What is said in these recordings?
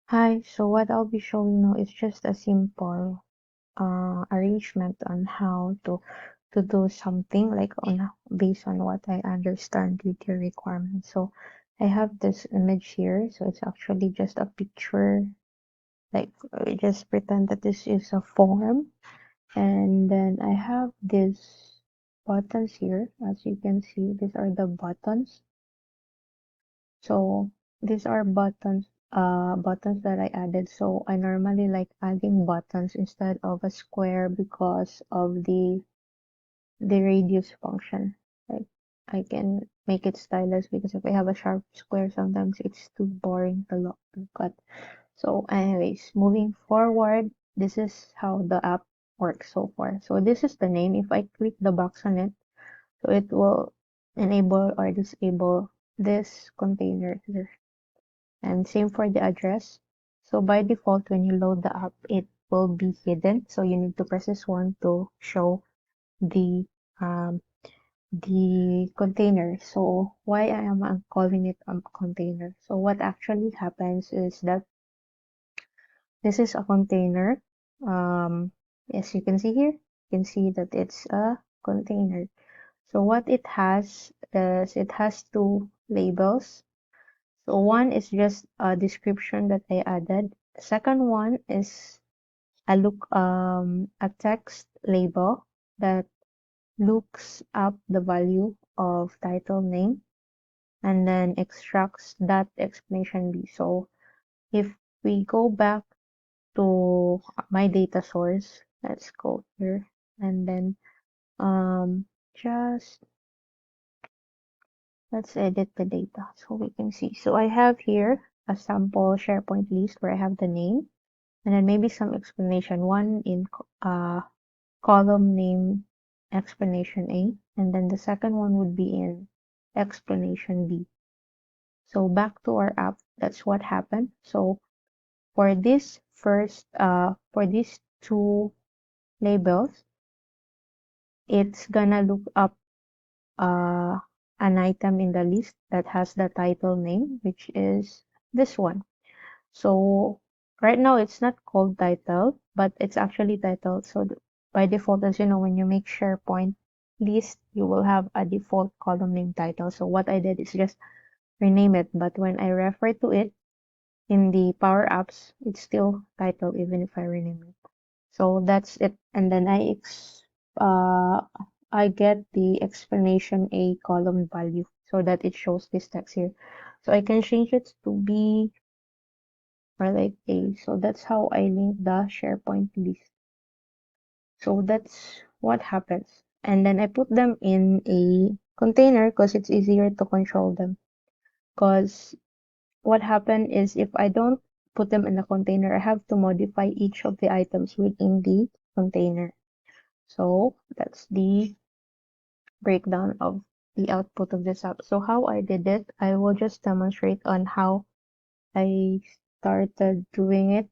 Hi, so what I'll be showing now is just a simple arrangement on how to do something like on based on what I understand with your requirements. So I have this image here, so it's actually just a picture. Like we just pretend that this is a form, and then I have these buttons here. As you can see, these are the buttons. So these are buttons that I added. So I normally like adding buttons instead of a square because of the radius function. Like I can make it stylus because if I have a sharp square, sometimes it's too boring to look at. So anyways, moving forward, this is how the app works so far. So this is the name. If I click the box on it, so it will enable or disable this container here. And same for the address. So by default, when you load the app, it will be hidden. So you need to press this one to show the um, the container. So why I am calling it a container? So what actually happens is that this is a container. As you can see here, you can see that it's a container. So what it has is it has two labels. So one is just a description that I added. Second one is a text label that looks up the value of title name and then extracts that explanation B. So if we go back to my data source, let's go here and then just let's edit the data so we can see. So I have here a sample SharePoint list where I have the name and then maybe some explanation. One in column name explanation A, and then the second one would be in explanation B. So back to our app, that's what happened. So for this for these two labels, it's gonna look up uh, an item in the list that has the title name, which is this one. So right now it's not called title, but it's actually titled. So by default, as you know, when you make SharePoint list, you will have a default column name title. So what I did is just rename it. But when I refer to it in the Power Apps, it's still title even if I rename it. So that's it. And then uh, I get the explanation A column value so that it shows this text here. So I can change it to B or like A. So that's how I link the SharePoint list. So that's what happens. And then I put them in a container because it's easier to control them. Because what happened is if I don't put them in a container, I have to modify each of the items within the container. So that's the breakdown of the output of this app. So how I did it, I will just demonstrate on how I started doing it.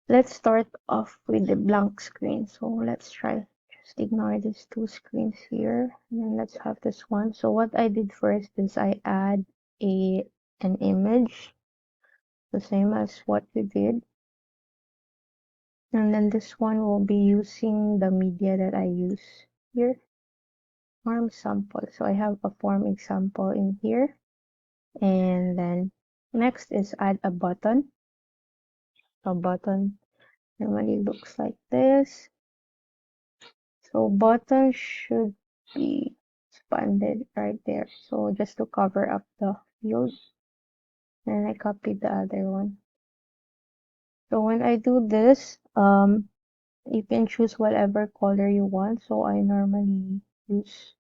Let's start off with the blank screen. So let's try just ignore these two screens here. And then let's have this one. So what I did first is I add an image, the same as what we did. And then this one will be using the media that I use here. Form sample. So I have a form example in here. And then next is add a button. A button normally looks like this. So button should be expanded right there. So just to cover up the field. And I copied the other one. So when I do this, you can choose whatever color you want. So I normally use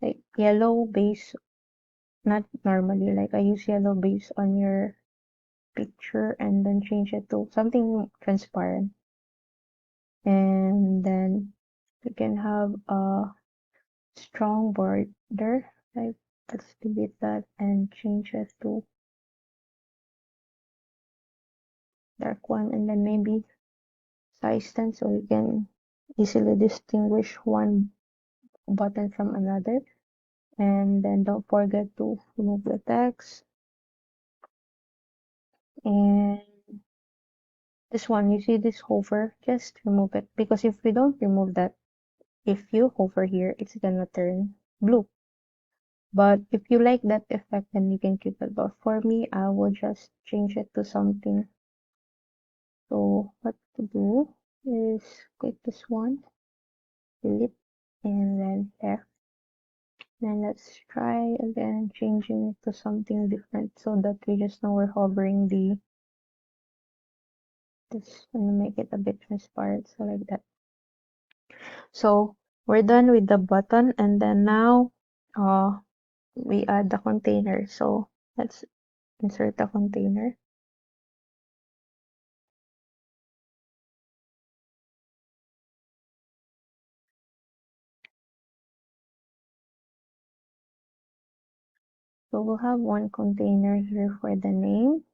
like yellow base, not normally, like I use yellow base on your picture and then change it to something transparent. And then you can have a strong border, like let's delete that and change it to dark one and then maybe size 10 so you can easily distinguish one button from another. And then don't forget to remove the text and this one, you see this hover, just remove it. Because if we don't remove that, if you hover here, it's gonna turn blue. But if you like that effect, then you can keep it. But for me, I will just change it to something. So what to do is click this one, delete, and then there. Then let's try again changing it to something different so that we just know we're hovering this gonna make it a bit transparent, so like that. So we're done with the button, and then now we add the container. So let's insert the container. So we'll have one container here for the name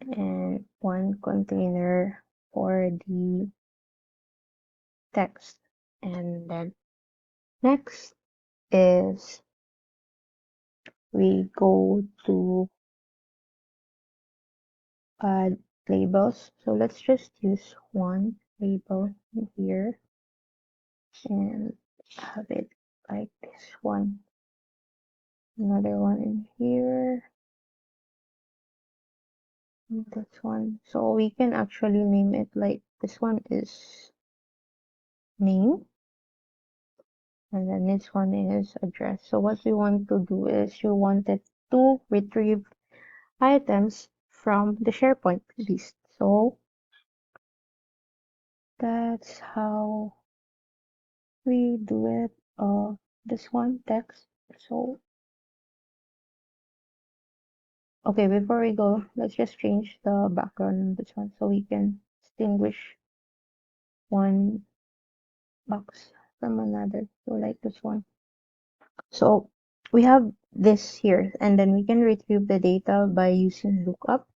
and one container for the text. And then next is we go to add labels. So let's just use one label here and have it like this one. Another one in here. And this one. So we can actually name it like this one is name. And then this one is address. So what we want to do is you wanted to retrieve items from the SharePoint list. So that's how we do it. This one text. So okay, before we go, let's just change the background on this one so we can distinguish one box from another. So like this one. So we have this here, and then we can retrieve the data by using lookup.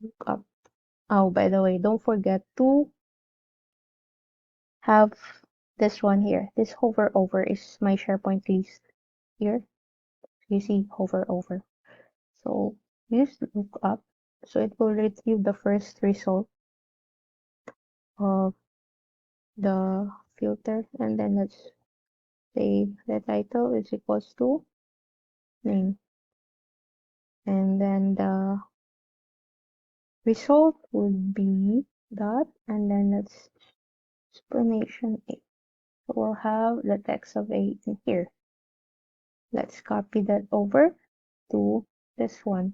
Lookup. Oh, by the way, don't forget to have this one here. This hover over is my SharePoint list here. You see hover over. So use lookup. So it will retrieve the first result of the filter, and then let's say the title is equals to name, and then the result would be that, and then let's explanation A. So we'll have the text of A in here. Let's copy that over to this one.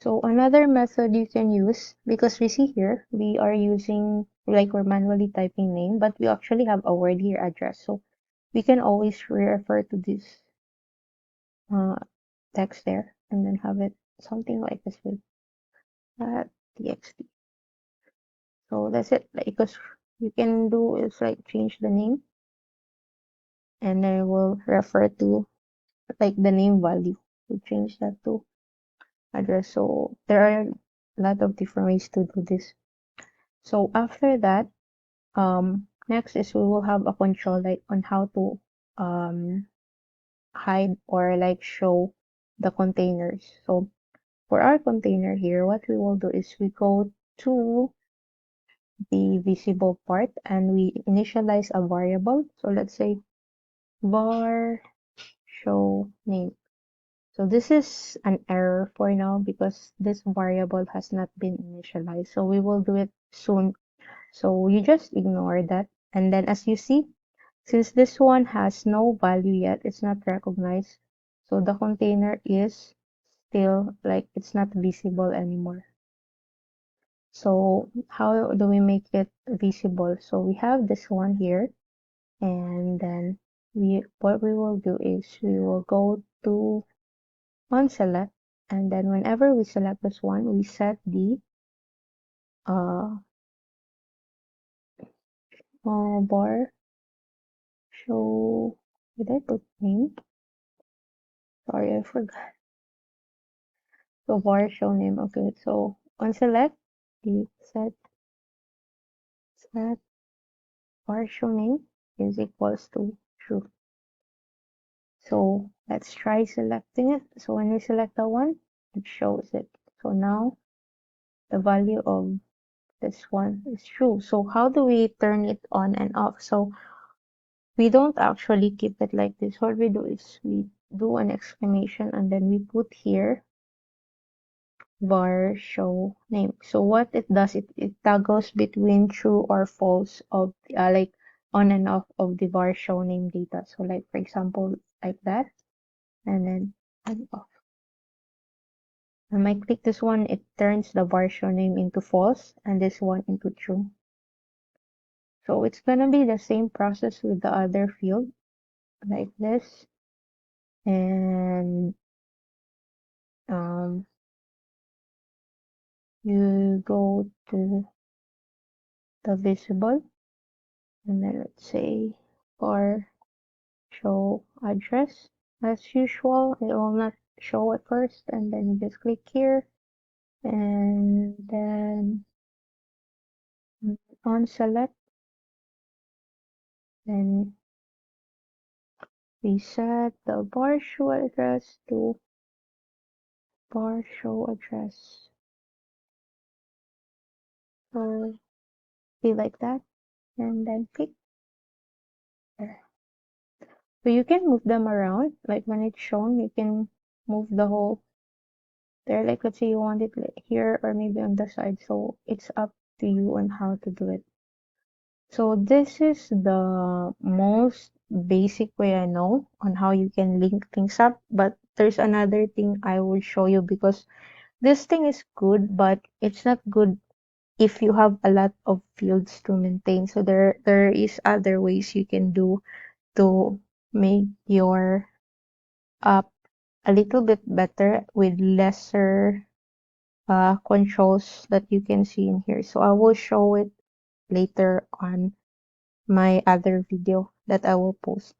So another method you can use, because we see here, we are using, like we're manually typing name, but we actually have a word here address. So we can always refer to this uh, text there and then have it something like this with txt. So that's it. Like, because you can do is like change the name and then we'll refer to like the name value. We change that to address. So there are a lot of different ways to do this. So after that, next is we will have a control like on how to hide or like show the containers. So for our container here, what we will do is we go to the visible part and we initialize a variable. So let's say var show name. So this is an error for now because this variable has not been initialized. So we will do it soon. So you just ignore that. And then as you see, since this one has no value yet, it's not recognized. So the container is still like it's not visible anymore. So how do we make it visible? So we have this one here, and then what we will do is we will go to on select, and then whenever we select this one, we set the uh, bar show. Did I put name? Sorry, I forgot. So bar show name. Okay, so on select, the set bar show name is equals to true. So let's try selecting it. So when we select that one, it shows it. So now the value of this one is true. So how do we turn it on and off? So we don't actually keep it like this. What we do is we do an exclamation and then we put here var show name. So what it does, it toggles between true or false of like on and off of the var show name data. So like for example, like that, and then and off. When I click this one, it turns the var show name into false and this one into true. So it's gonna be the same process with the other field, like this, and um, you go to the visible, and then let's say for show address. As usual, it will not show at first, and then you just click here, and then on select, then we set the bar show address to bar show address. So be like that, and then click there. So you can move them around, like when it's shown, you can move the whole there. Like let's say you want it like here or maybe on the side. So it's up to you on how to do it. So this is the most basic way I know on how you can link things up. But there's another thing I will show you because this thing is good, but it's not good if you have a lot of fields to maintain. So there is other ways you can do to make your app a little bit better with lesser controls that you can see in here. So I will show it later on my other video that I will post.